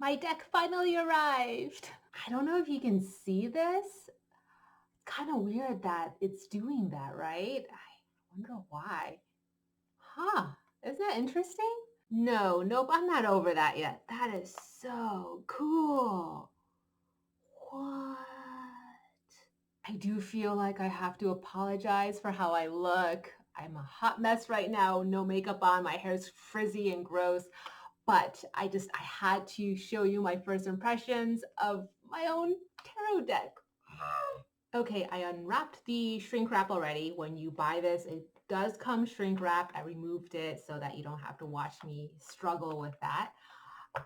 My deck finally arrived. I don't know if you can see this. Kind of weird that it's doing that, right? I wonder why. Huh, isn't that interesting? No, nope, I'm not over that yet. That is so cool. What? I do feel like I have to apologize for how I look. I'm a hot mess right now, no makeup on, my hair's frizzy and gross, but I had to show you my first impressions of my own tarot deck. Okay, I unwrapped the shrink wrap already. When you buy this, it does come shrink wrapped. I removed it so that you don't have to watch me struggle with that.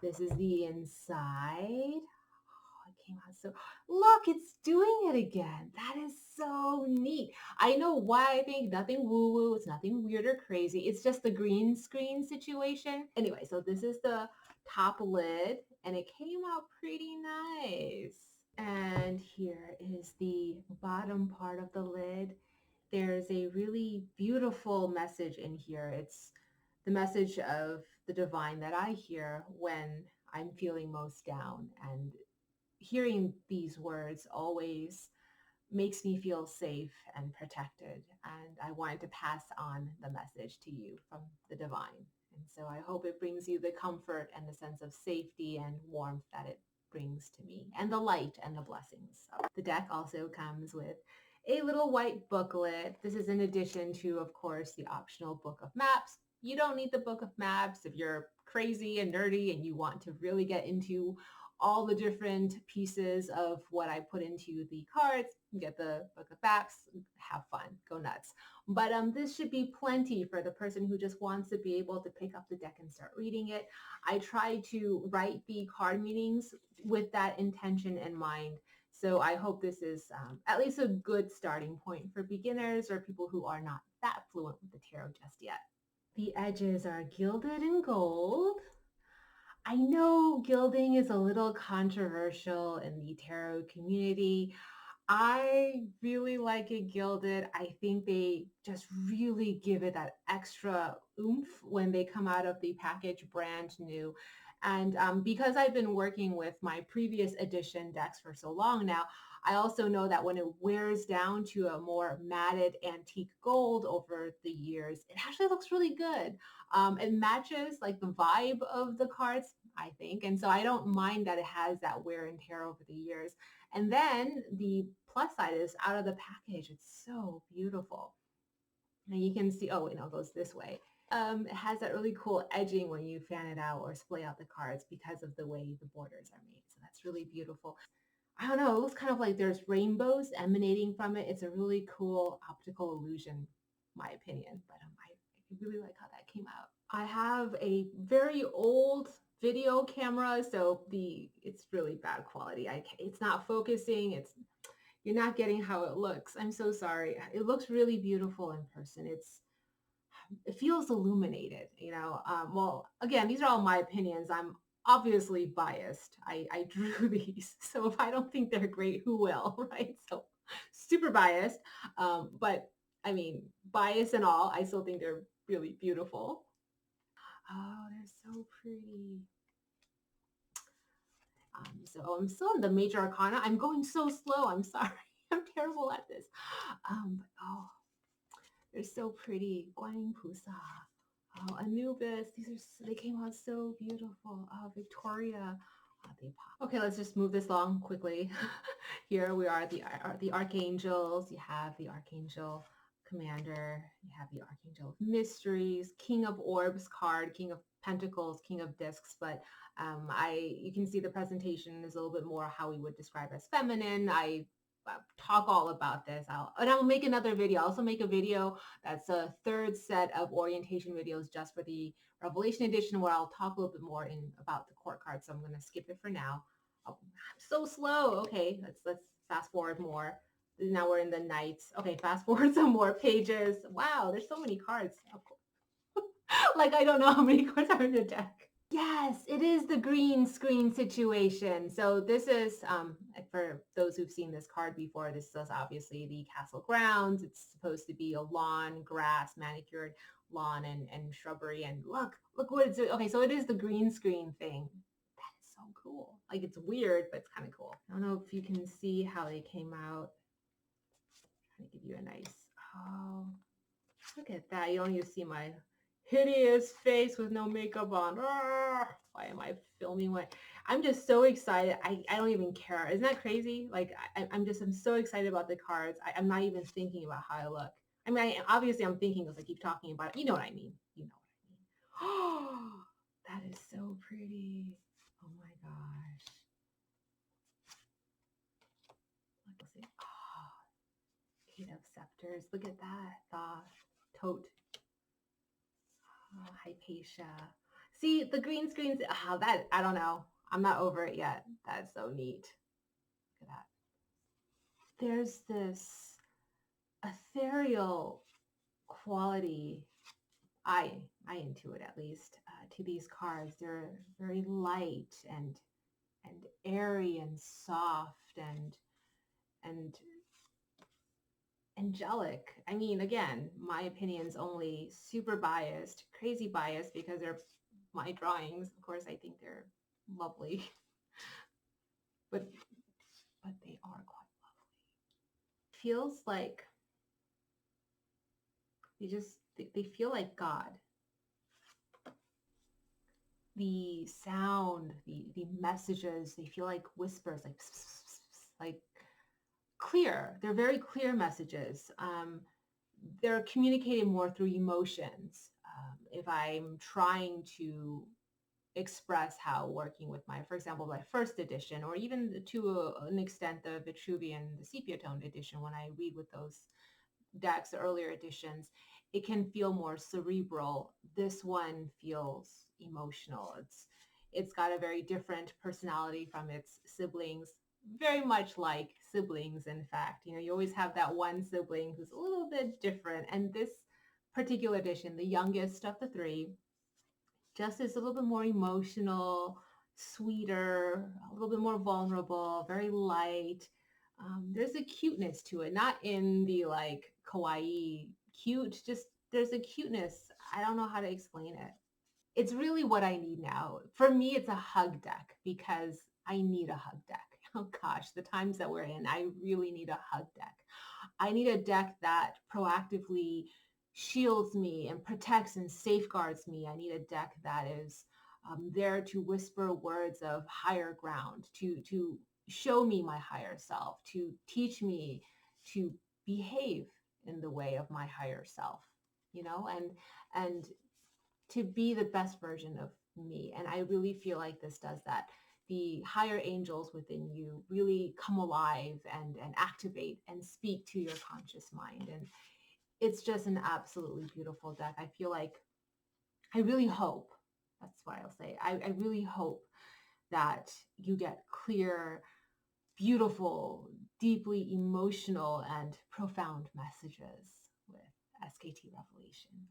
This is the inside. Oh, it came out so, look, it's doing it again. That is so neat. I know why I think nothing woo-woo. It's nothing weird or crazy. It's just the green screen situation. Anyway, so this is the top lid and it came out pretty nice. And here is the bottom part of the lid. There's a really beautiful message in here. It's the message of the divine that I hear when I'm feeling most down. And hearing these words always makes me feel safe and protected. And I wanted to pass on the message to you from the divine. And so I hope it brings you the comfort and the sense of safety and warmth that it brings to me, and the light and the blessings. So the deck also comes with a little white booklet. This is in addition to, of course, the optional book of maps. You don't need the book of maps if you're crazy and nerdy and you want to really get into all the different pieces of what I put into the cards. Get the book of maps, have fun, go nuts. But this should be plenty for the person who just wants to be able to pick up the deck and start reading it. I try to write the card meanings with that intention in mind. So I hope this is at least a good starting point for beginners or people who are not that fluent with the tarot just yet. The edges are gilded in gold. I know gilding is a little controversial in the tarot community. I really like it gilded. I think they just really give it that extra oomph when they come out of the package brand new. And because I've been working with my previous edition decks for so long now, I also know that when it wears down to a more matted antique gold over the years, it actually looks really good. It matches like the vibe of the cards, I think. And so I don't mind that it has that wear and tear over the years. And then the plus side is out of the package. It's so beautiful. And you can see, oh, wait, no, it goes this way. It has that really cool edging when you fan it out or splay out the cards because of the way the borders are made. So that's really beautiful. I don't know, it looks kind of like there's rainbows emanating from it. It's a really cool optical illusion, my opinion, but I really like how that came out. I have a very old video camera, so it's really bad quality. It's not focusing. You're not getting how it looks. I'm so sorry. It looks really beautiful in person. It feels illuminated, you know. Well, again, these are all my opinions. I'm obviously biased. I drew these, so if I don't think they're great, who will, right? So super biased. But I mean, bias and all, I still think they're really beautiful. Oh, they're so pretty. So I'm still in the major arcana. I'm going so slow. I'm sorry. I'm terrible at this. But oh, they're so pretty. Guanyin Pusa. Oh, Anubis. They came out so beautiful. Oh, Victoria. Oh, they pop. Okay, let's just move this along quickly. Here we are, the archangels. You have the archangel commander. You have the archangel of mysteries, king of orbs card, king of pentacles, king of discs. But you can see the presentation is a little bit more how we would describe as feminine. I talk all about this. I'll make another video. I'll also make a video that's a third set of orientation videos just for the Revelation edition where I'll talk a little bit more about the court cards. So I'm going to skip it for now. Oh, I'm so slow. Okay, let's fast forward more. Now we're in the Knights. Okay, fast forward some more pages. Wow, there's so many cards. Like I don't know how many cards are in the deck. Yes, it is the green screen situation. So this is, for those who've seen this card before, this is obviously the castle grounds. It's supposed to be a lawn, grass, manicured lawn and shrubbery. And look what it's doing. Okay, so it is the green screen thing. That is so cool. Like it's weird, but it's kind of cool. I don't know if you can see how they came out. Trying to give you a nice, oh, look at that. You don't even see my hideous face with no makeup on. Ah, why am I filming what? I'm just so excited. I don't even care. Isn't that crazy? Like I'm so excited about the cards. I'm not even thinking about how I look. I mean, obviously I'm thinking as I keep talking about it. You know what I mean. You know what I mean. Oh, that is so pretty. Oh my gosh. Look, see. Oh, Eight of Scepters. Look at that. The tote. Oh, Hypatia. See, the green screens, that, I don't know. I'm not over it yet. That's so neat. Look at that. There's this ethereal quality, I, I intuit at least, to these cards. They're very light and airy and soft and angelic. I mean, again, my opinion's only super biased, crazy biased because they're my drawings. Of course, I think they're lovely, but they are quite lovely. Feels like they feel like God. The sound, the messages, they feel like whispers, like pss, pss, pss, pss, like clear. They're very clear messages. They're communicated more through emotions. If I'm trying to express how working with my, for example, my first edition, or even to an extent the Vitruvian, the sepia toned edition, when I read with those decks, earlier editions, it can feel more cerebral. This one feels emotional. It's got a very different personality from its siblings, very much like siblings, in fact. You know, you always have that one sibling who's a little bit different. And this particular edition, the youngest of the three, just is a little bit more emotional, sweeter, a little bit more vulnerable, very light. There's a cuteness to it, not in the like kawaii cute, just there's a cuteness. I don't know how to explain it. It's really what I need now. For me, it's a hug deck because I need a hug deck. Oh gosh, the times that we're in, I really need a hug deck. I need a deck that proactively shields me and protects and safeguards me. I need a deck that is there to whisper words of higher ground, to show me my higher self, to teach me to behave in the way of my higher self, you know, and to be the best version of me. And I really feel like this does that. The higher angels within you really come alive and activate and speak to your conscious mind. And it's just an absolutely beautiful deck. I feel like I really hope, that's what I'll say. I really hope that you get clear, beautiful, deeply emotional, and profound messages with SKT Revelation.